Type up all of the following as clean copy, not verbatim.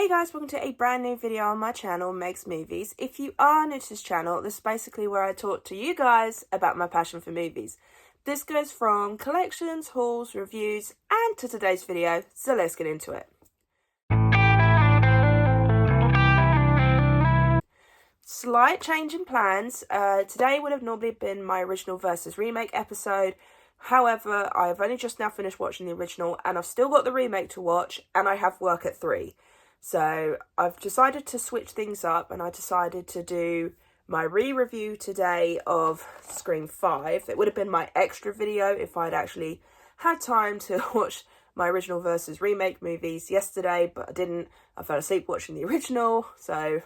Hey guys, welcome to a brand new video on my channel, Meg's Movies. If you are new to this channel, this is basically where I talk to you guys about my passion for movies. This goes from collections, hauls, reviews, and to today's video, so let's get into it. Slight change in plans. Today would have normally been my original versus remake episode. However, I've only just now finished watching the original and I've still got the remake to watch and I have work at 3. So I've decided to switch things up and I decided to do my re-review today of Scream 5. It would have been my extra video if I'd actually had time to watch my original versus remake movies yesterday, but I didn't. I fell asleep watching the original, so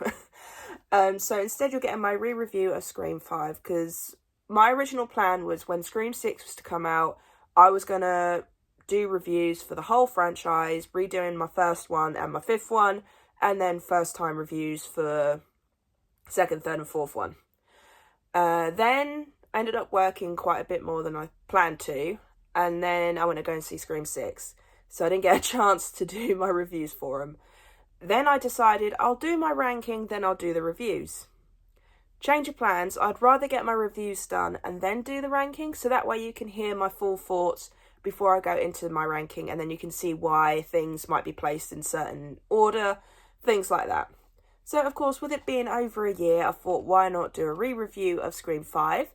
so instead you're getting my re-review of Scream 5, because my original plan was when Scream 6 was to come out, I was going to do reviews for the whole franchise, redoing my first one and my 5th one, and then first time reviews for 2nd, 3rd and 4th one. Then I ended up working quite a bit more than I planned to, and then I went to go and see Scream 6, so I didn't get a chance to do my reviews for them. Then I decided I'll do my ranking, then I'll do the reviews. Change of plans. I'd rather get my reviews done and then do the ranking, so that way you can hear my full thoughts before I go into my ranking, and then you can see why things might be placed in certain order, things like that. So of course, with it being over a year, I thought why not do a re-review of Scream 5,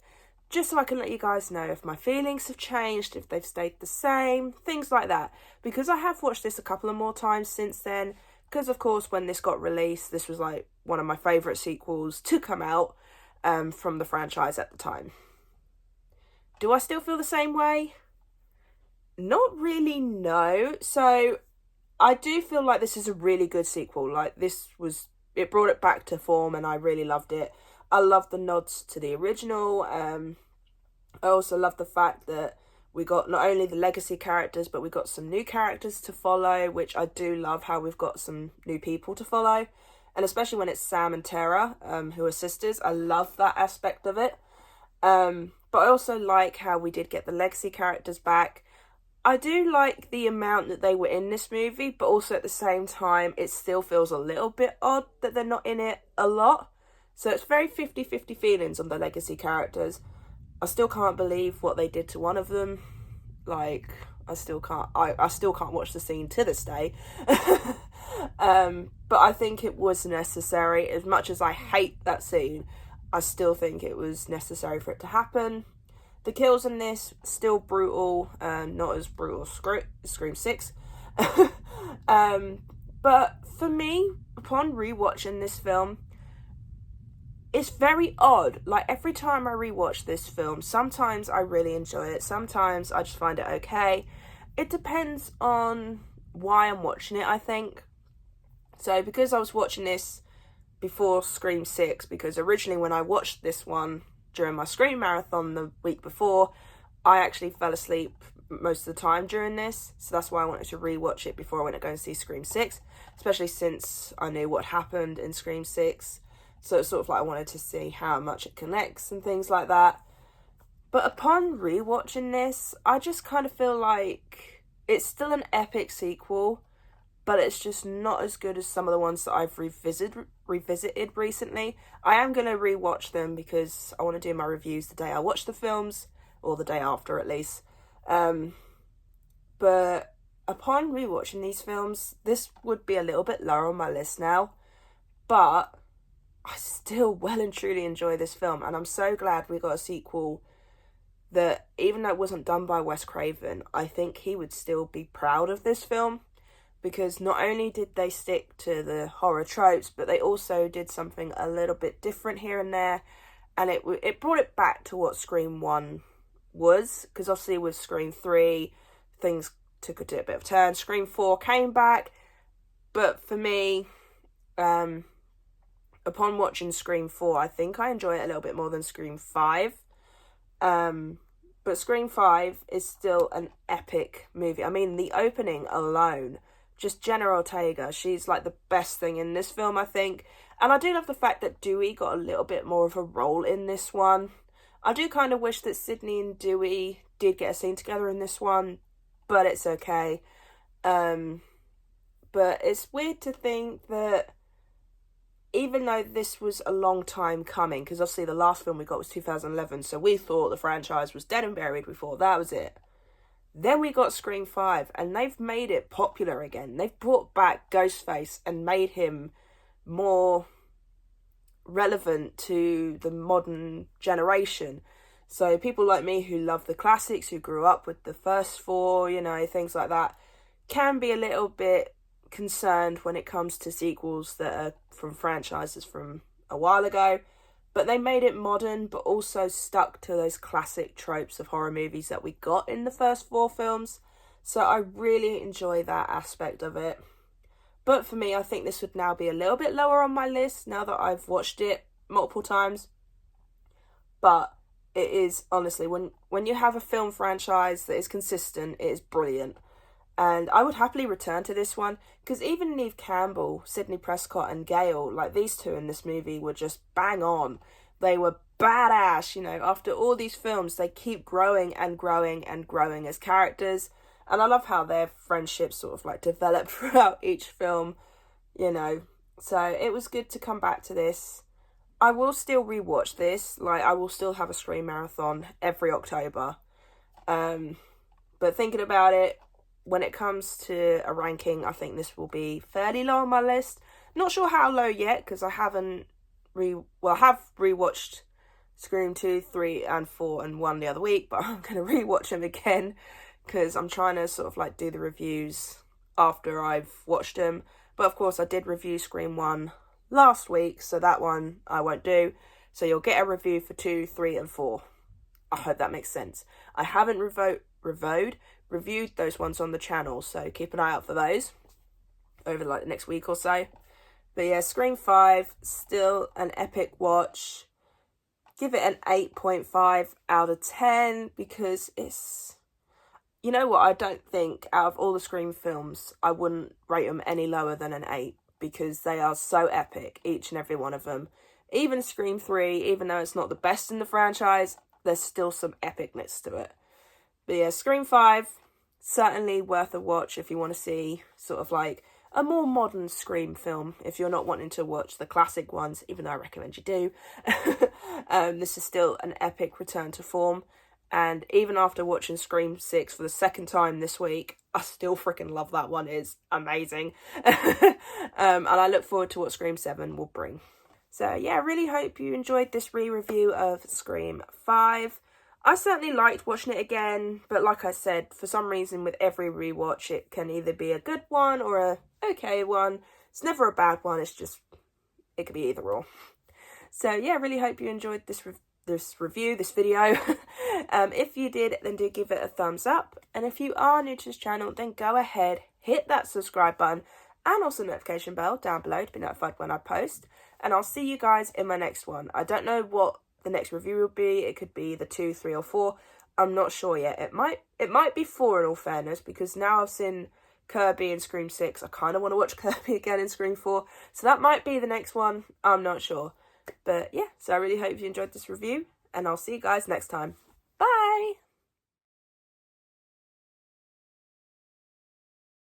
just so I can let you guys know if my feelings have changed, if they've stayed the same, things like that. Because I have watched this a couple of more times since then, because of course when this got released, this was like one of my favourite sequels to come out from the franchise at the time. Do I still feel the same way? Not really, no. So I do feel like this is a really good sequel. Like it brought it back to form and I really loved it. I love the nods to the original. I also love the fact that we got not only the legacy characters, but we got some new characters to follow, which I do love how we've got some new people to follow. And especially when it's Sam and Tara, who are sisters. I love that aspect of it. But I also like how we did get the legacy characters back. I do like the amount that they were in this movie, but also at the same time, it still feels a little bit odd that they're not in it a lot. So it's very 50-50 feelings on the legacy characters. I still can't believe what they did to one of them. Like, I still can't watch the scene to this day. But I think it was necessary. As much as I hate that scene, I still think it was necessary for it to happen. The kills in this, still brutal, not as brutal as Scream 6. But for me, upon rewatching this film, it's very odd. Like, every time I rewatch this film, sometimes I really enjoy it, sometimes I just find it okay. It depends on why I'm watching it, I think. So, because I was watching this before Scream 6, because originally when I watched this one during my Scream marathon the week before, I actually fell asleep most of the time during this, so that's why I wanted to rewatch it before I went to go and see Scream 6, especially since I knew what happened in Scream 6, so it's sort of like I wanted to see how much it connects and things like that. But upon rewatching this, I just kind of feel like it's still an epic sequel, but it's just not as good as some of the ones that I've revisited recently. I am going to rewatch them because I want to do my reviews the day I watch the films, or the day after at least. But upon rewatching these films, this would be a little bit lower on my list now, but I still well and truly enjoy this film, and I'm so glad we got a sequel that, even though it wasn't done by Wes Craven, I think he would still be proud of this film. Because not only did they stick to the horror tropes, but they also did something a little bit different here and there. And it brought it back to what Scream 1 was. Because obviously with Scream 3, things took a bit of a turn. Scream 4 came back. But for me, upon watching Scream 4, I think I enjoy it a little bit more than Scream 5. But Scream 5 is still an epic movie. I mean, the opening alone, just Jenna Ortega, she's like the best thing in this film, I think. And I do love the fact that Dewey got a little bit more of a role in this one. I do kind of wish that Sydney and Dewey did get a scene together in this one, but it's okay. but it's weird to think that even though this was a long time coming, because obviously the last film we got was 2011, so we thought the franchise was dead and buried, we thought that was it. Then we got Scream 5, and they've made it popular again. They've brought back Ghostface and made him more relevant to the modern generation. So people like me who love the classics, who grew up with the first four, you know, things like that, can be a little bit concerned when it comes to sequels that are from franchises from a while ago. But they made it modern, but also stuck to those classic tropes of horror movies that we got in the first four films. So I really enjoy that aspect of it. But for me, I think this would now be a little bit lower on my list now that I've watched it multiple times. But it is, honestly, when you have a film franchise that is consistent, it is brilliant. And I would happily return to this one, because even Neve Campbell, Sidney Prescott and Gale, like these two in this movie were just bang on. They were badass, you know. After all these films, they keep growing and growing and growing as characters. And I love how their friendship sort of like developed throughout each film, you know. So it was good to come back to this. I will still rewatch this. Like, I will still have a Scream marathon every October. But thinking about it, when it comes to a ranking, I think this will be fairly low on my list. Not sure how low yet, because I haven't have rewatched Scream 2, 3 and 4 and 1 the other week, but I'm going to rewatch them again, because I'm trying to sort of like do the reviews after I've watched them. But of course I did review Scream 1 last week, so that one I won't do. So you'll get a review for 2, 3 and 4. I hope that makes sense. I haven't reviewed those ones on the channel, so keep an eye out for those over like the next week or so. But yeah, Scream 5, still an epic watch. Give it an 8.5 out of 10, because it's, you know what, I don't think out of all the Scream films I wouldn't rate them any lower than an 8, because they are so epic, each and every one of them. Even Scream 3, even though it's not the best in the franchise, there's still some epicness to it. But yeah, Scream 5, certainly worth a watch if you want to see sort of like a more modern Scream film, if you're not wanting to watch the classic ones, even though I recommend you do. This is still an epic return to form. And even after watching Scream 6 for the second time this week, I still freaking love that one. It's amazing. And I look forward to what Scream 7 will bring. So yeah, I really hope you enjoyed this re-review of Scream 5. I certainly liked watching it again, but like I said, for some reason with every rewatch, it can either be a good one or a okay one. It's never a bad one, it's just, it could be either or. So yeah, I really hope you enjoyed this video. If you did, then do give it a thumbs up. And if you are new to this channel, then go ahead, hit that subscribe button and also notification bell down below to be notified when I post. And I'll see you guys in my next one. I don't know what the next review will be. It could be the 2, 3 or 4. I'm not sure yet. It might be 4 in all fairness, because now I've seen Kirby in Scream 6. I kind of want to watch Kirby again in Scream 4. So that might be the next one. I'm not sure. But yeah, so I really hope you enjoyed this review, and I'll see you guys next time.